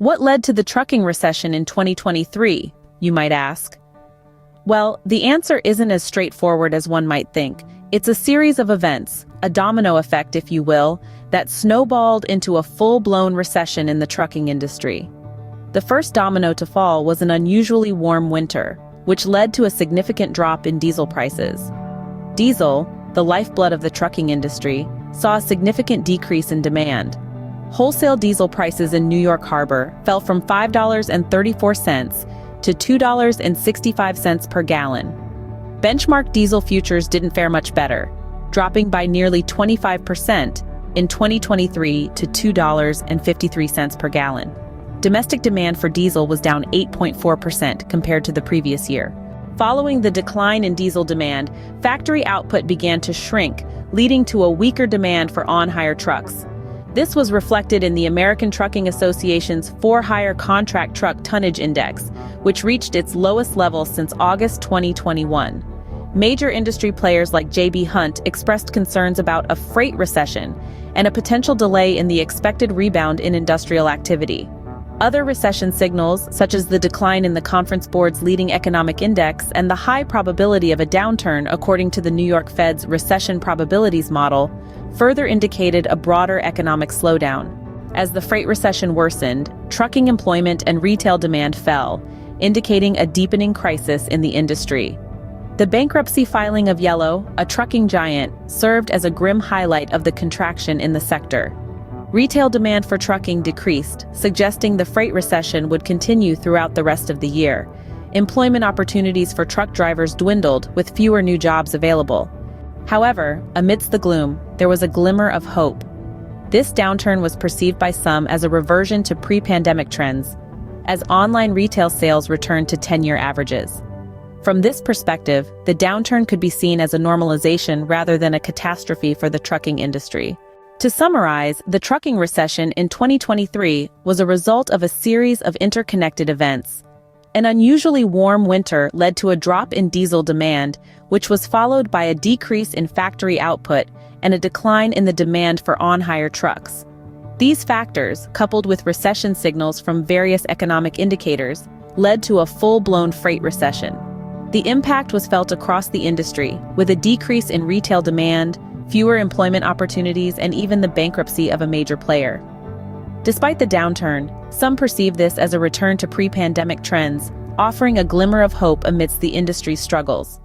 What led to the trucking recession in 2023, you might ask? Well, the answer isn't as straightforward as one might think. It's a series of events, a domino effect if you will, that snowballed into a full-blown recession in the trucking industry. The first domino to fall was an unusually warm winter, which led to a significant drop in diesel prices. Diesel, the lifeblood of the trucking industry, saw a significant decrease in demand. Wholesale diesel prices in New York Harbor fell from $5.34 to $2.65 per gallon. Benchmark diesel futures didn't fare much better, dropping by nearly 25% in 2023 to $2.53 per gallon. Domestic demand for diesel was down 8.4% compared to the previous year. Following the decline in diesel demand, factory output began to shrink, leading to a weaker demand for on-hire trucks. This was reflected in the American Trucking Association's For-Hire Contract Truck Tonnage Index, which reached its lowest level since August 2021. Major industry players like J.B. Hunt expressed concerns about a freight recession and a potential delay in the expected rebound in industrial activity. Other recession signals, such as the decline in the Conference Board's leading economic index and the high probability of a downturn according to the New York Fed's recession probabilities model, further indicated a broader economic slowdown. As the freight recession worsened, trucking employment and retail demand fell, indicating a deepening crisis in the industry. The bankruptcy filing of Yellow, a trucking giant, served as a grim highlight of the contraction in the sector. Retail demand for trucking decreased, suggesting the freight recession would continue throughout the rest of the year. Employment opportunities for truck drivers dwindled, with fewer new jobs available. However, amidst the gloom, there was a glimmer of hope. This downturn was perceived by some as a reversion to pre-pandemic trends, as online retail sales returned to 10-year averages. From this perspective, the downturn could be seen as a normalization rather than a catastrophe for the trucking industry. To summarize, the trucking recession in 2023 was a result of a series of interconnected events. An unusually warm winter led to a drop in diesel demand, which was followed by a decrease in factory output and a decline in the demand for on-hire trucks. These factors, coupled with recession signals from various economic indicators, led to a full-blown freight recession. The impact was felt across the industry, with a decrease in retail demand, fewer employment opportunities, and even the bankruptcy of a major player. Despite the downturn, some perceive this as a return to pre-pandemic trends, offering a glimmer of hope amidst the industry's struggles.